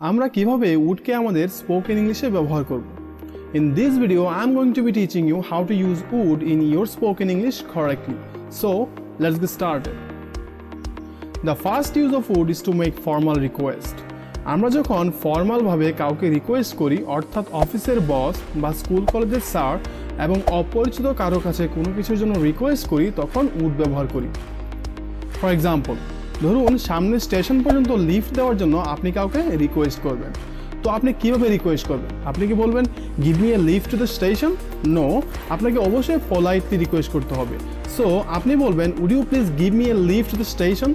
আমরা কিভাবে উডকে আমাদের স্পোকেন ইংলিশে ব্যবহার করব। In this video, I'm going to be teaching you how to use would in your spoken English correctly. So, let's get started. The first use of would is to make formal request. আমরা যখন formal ভাবে কাউকে request করি, অর্থাৎ অফিসের বস বা school কলেজের sir এবং অপরিচিত কারো কাছে কোনো কিছুর জন্য রিকোয়েস্ট করি, তখন উড ব্যবহার করি। ফর এক্সাম্পল, ধরুন সামনে স্টেশন পর্যন্ত লিফট দেওয়ার জন্য আপনি কাউকে রিকোয়েস্ট করবেন। তো আপনি কিভাবে রিকোয়েস্ট করবেন? আপনি কি বলবেন give me a lift to the station? No, আপনাকে অবশ্যই পোলাইটলি রিকোয়েস্ট করতে হবে। সো আপনি বলবেন would you please give me a lift to the station?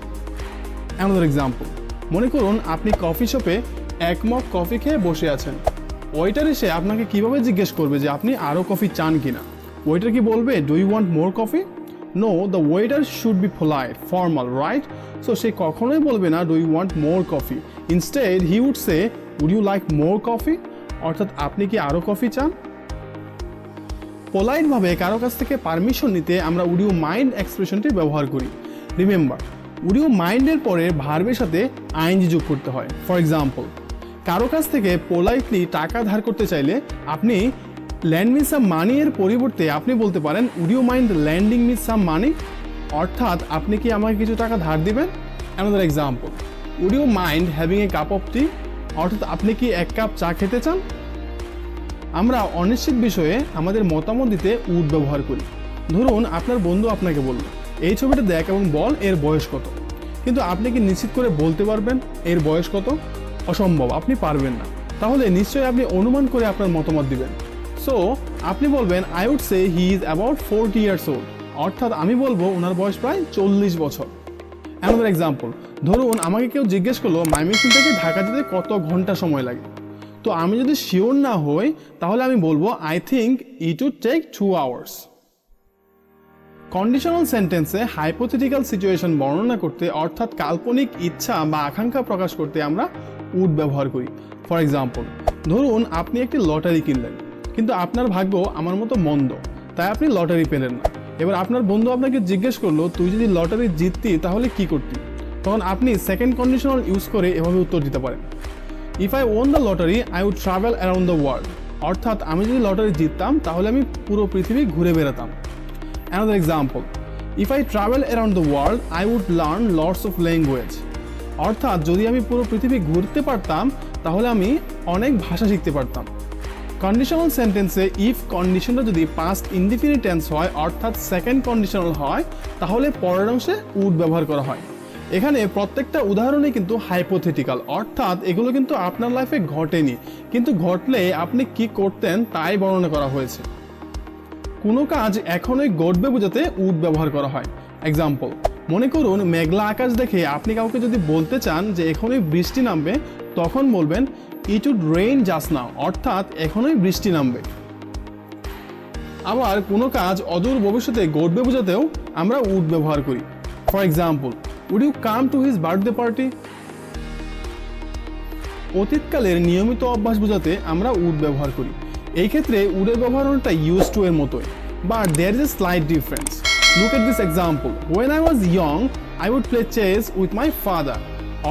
Another example, মনে করুন আপনি কফি শপে এক মগ কফি খেয়ে বসে আছেন। ওয়েটার এসে আপনাকে কিভাবে জিজ্ঞেস করবে যে আপনি আরও কফি চান কিনা? ওয়েটার কি বলবে do you want more coffee? No, the waiter should be polite, formal, right? So সে কখনোই বলবে না do you want more coffee? Instead, he would say, would you like more coffee? অর্থাৎ আপনি কি আরো কফি চান? পোলাইট ভাবে কারো কাছ থেকে পারমিশন নিতে আমরা would you mind এক্সপ্রেশনটি ব্যবহার করি। রিমেম্বার, would you mind এর পরে ভার্বের সাথে আইএনজি যোগ করতে হয়। ফর এক্সাম্পল, কারো কাছ থেকে পোলাইটলি টাকা ধার করতে চাইলে আপনি ল্যান্ড মি সাম মানি এর পরিবর্তে আপনি বলতে পারেন would you mind lending me some money? অর্থাৎ আপনি কি আমাকে কিছু টাকা ধার দিবেন? Another example, would you mind having a cup of tea? অর্থাৎ আপনি কি এক কাপ চা খেতে চান? আমরা অনিশ্চিত বিষয়ে আমাদের মতামত দিতে উড ব্যবহার করি। ধরুন আপনার বন্ধু আপনাকে বলল এই ছবিটা দেখ এবং বল এর বয়স কত। কিন্তু আপনি কি নিশ্চিত করে বলতে পারবেন এর বয়স কত? অসম্ভব, আপনি পারবেন না। তাহলে নিশ্চয়ই আপনি অনুমান করে আপনার মতামত দিবেন। সো আপনি বলবেন I would say he is about 40 years old. অর্থাৎ আমি বলবো ওনার বয়স প্রায় 40 বছর। অ্যানাদার এক্সাম্পল, ধরুন আমাকে কেউ জিজ্ঞেস করলো ময়মনসিংহ থেকে ঢাকা যেতে কত ঘন্টা সময় লাগে। তো আমি যদি শিওর না হই তাহলে আমি বলবো I think it would take 2 hours. Conditional সেন্টেন্সে হাইপোথেটিক্যাল সিচুয়েশন বর্ণনা করতে, অর্থাৎ কাল্পনিক ইচ্ছা বা আকাঙ্ক্ষা প্রকাশ করতে আমরা উড ব্যবহার করি। ফর এক্সাম্পল, ধরুন আপনি একটি লটারি কিনলেন, কিন্তু আপনার ভাগ্য আমার মতো মন্দ, তাই আপনি লটারি পেলেন না। এবার আপনার বন্ধু আপনাকে জিজ্ঞেস করলো তুই যদি লটারি জিততি তাহলে কি করতি? তখন আপনি সেকেন্ড কন্ডিশনাল ইউজ করে এভাবে উত্তর দিতে পারেন, if I won the lottery I would travel around the world. অর্থাৎ আমি যদি লটারি জিততাম তাহলে আমি পুরো পৃথিবী ঘুরে বেড়াতাম। Another example, if I travel around the world I would learn lots of language. অর্থাৎ যদি আমি পুরো পৃথিবী ঘুরতে পারতাম তাহলে আমি অনেক ভাষা শিখতে পারতাম। কন্ডিশনাল সেন্টেন্সে ইফ কন্ডিশনটা যদি পাস্ট ইনডিফিনিট টেন্স হয়, অর্থাৎ সেকেন্ড কন্ডিশনাল হয়, তাহলে পরের অংশে উড ব্যবহার করা হয়। এখানে প্রত্যেকটা উদাহরণই কিন্তু হাইপোথেটিক্যাল, অর্থাৎ এগুলো কিন্তু আপনার লাইফে ঘটেনি, কিন্তু ঘটলে আপনি কি করতেন তাই বর্ণনা করা হয়েছে। কোনো কাজ এখনই ঘটবে বোঝাতে উড ব্যবহার করা হয়। এক্সাম্পল, মনে করুন মেঘলা আকাশ দেখে আপনি কাউকে যদি বলতে চান যে এখনই বৃষ্টি নামবে, তখন বলবেন it would rain just now, অর্থাৎ এখনই বৃষ্টি নামবে। আবার কোনো কাজ অদূর ভবিষ্যতে ঘটবে বোঝাতেও আমরা উড ব্যবহার করি। For example, would you come to his birthday party? অতীতকালের নিয়মিত অভ্যাস বোঝাতে আমরা উড ব্যবহার করি। এই ক্ষেত্রে উডের ব্যবহার অনেকটা ইউজ টু এর মতোই, but there is a slight difference. Look at this example, when I was young I would play chess with my father.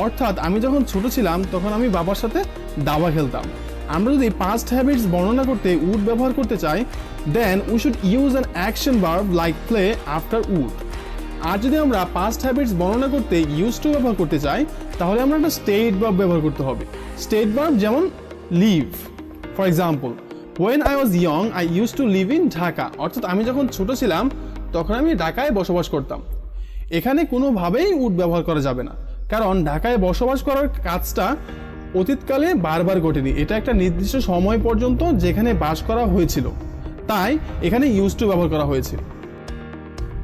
অর্থাৎ আমি যখন ছোট ছিলাম তখন আমি বাবার সাথে দাবা খেলতাম। আমরা যদি পাস্ট হ্যাবিটস বর্ণনা করতে উড ব্যবহার করতে চাই, then we should use an action verb like play after would. আর যদি আমরা পাস্ট হ্যাবিটস বর্ণনা করতে ইউজ টু ব্যবহার করতে চাই, তাহলে আমরা একটা স্টেট ভার্ব ব্যবহার করতে হবে। স্টেট ভার্ব যেমন live. For example, when I was young I use to live in Dhaka. অর্থাৎ আমি যখন ছোট ছিলাম তখন আমি ঢাকায় বসবাস করতাম। এখানে কোনোভাবেই উড ব্যবহার করা যাবে না, কারণ ঢাকায় বসবাস করার কাজটা অতীতকালে বারবার ঘটেনি, এটা একটা নির্দিষ্ট সময় পর্যন্ত যেখানে বাস করা হয়েছিল, তাই এখানে ইউজ টু ব্যবহার করা হয়েছে।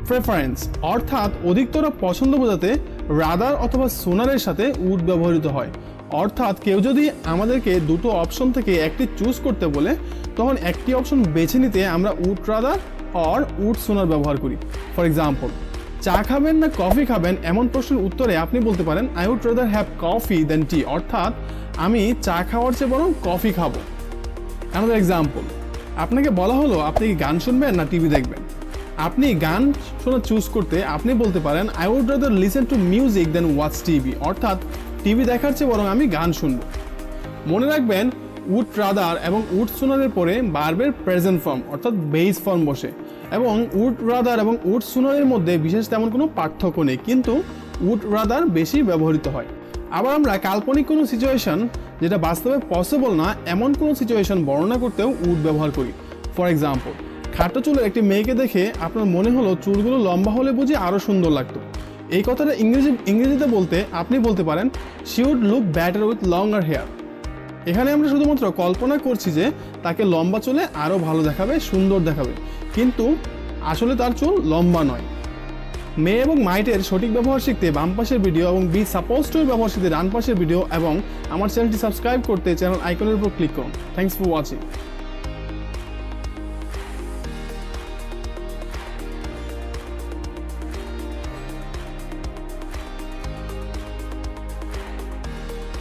প্রেফারেন্স অর্থাৎ অধিকতর পছন্দ বোঝাতে রাদার অথবা সোনারের সাথে উড ব্যবহৃত হয়। অর্থাৎ কেউ যদি আমাদেরকে দুটো অপশন থেকে একটি চুজ করতে বলে, তখন একটি অপশন বেছে নিতে আমরা উড রাদার অর উড সোনার ব্যবহার করি। ফর এক্সাম্পল, চা খাবেন না কফি খাবেন এমন প্রশ্নের উত্তরে আপনি বলতে পারেন I would rather have coffee than tea. অর্থাৎ আমি চা খাওয়ার চেয়ে বরং কফি খাবো। অ্যানাদার এক্সাম্পল, আপনাকে বলা হলো আপনি কি গান শুনবেন না টিভি দেখবেন। আপনি গান শোনা চুজ করতে আপনি বলতে পারেন I would rather listen to music than watch TV. অর্থাৎ টিভি দেখার চেয়ে বরং আমি গান শুনবো। মনে রাখবেন উড রাদার এবং উড সুনারের পরে ভার্বের প্রেজেন্ট ফর্ম অর্থাৎ বেস ফর্ম বসে, এবং উড রাদার এবং উড সুনারের মধ্যে বিশেষ তেমন কোনো পার্থক্য নেই, কিন্তু উড রাদার বেশি ব্যবহৃত হয়। আবার আমরা কাল্পনিক কোনো সিচুয়েশন যেটা বাস্তবে পসিবল না এমন কোনো সিচুয়েশন বর্ণনা করতেও উড ব্যবহার করি। ফর এক্সাম্পল, খাটো চুলের একটি মেয়েকে দেখে আপনার মনে হলো চুলগুলো লম্বা হলে বুঝি আরও সুন্দর লাগতো। এই কথাটা ইংরেজিতে বলতে আপনি বলতে পারেন she would look better with longer hair. এখানে আমরা শুধুমাত্র কল্পনা করছি যে তাকে লম্বা চুলে আরও ভালো দেখাবে, সুন্দর দেখাবে, কিন্তু আসলে তার চুল লম্বা নয়। মে এবং মাইটের সঠিক ব্যবহার শিখতে বাম পাশের ভিডিও এবং বি সাপোজ টু ব্যবহার শিখতে ডান পাশের ভিডিও এবং আমার চ্যানেলটি সাবস্ক্রাইব করতে চ্যানেল আইকনের উপর ক্লিক করুন। Thanks for watching.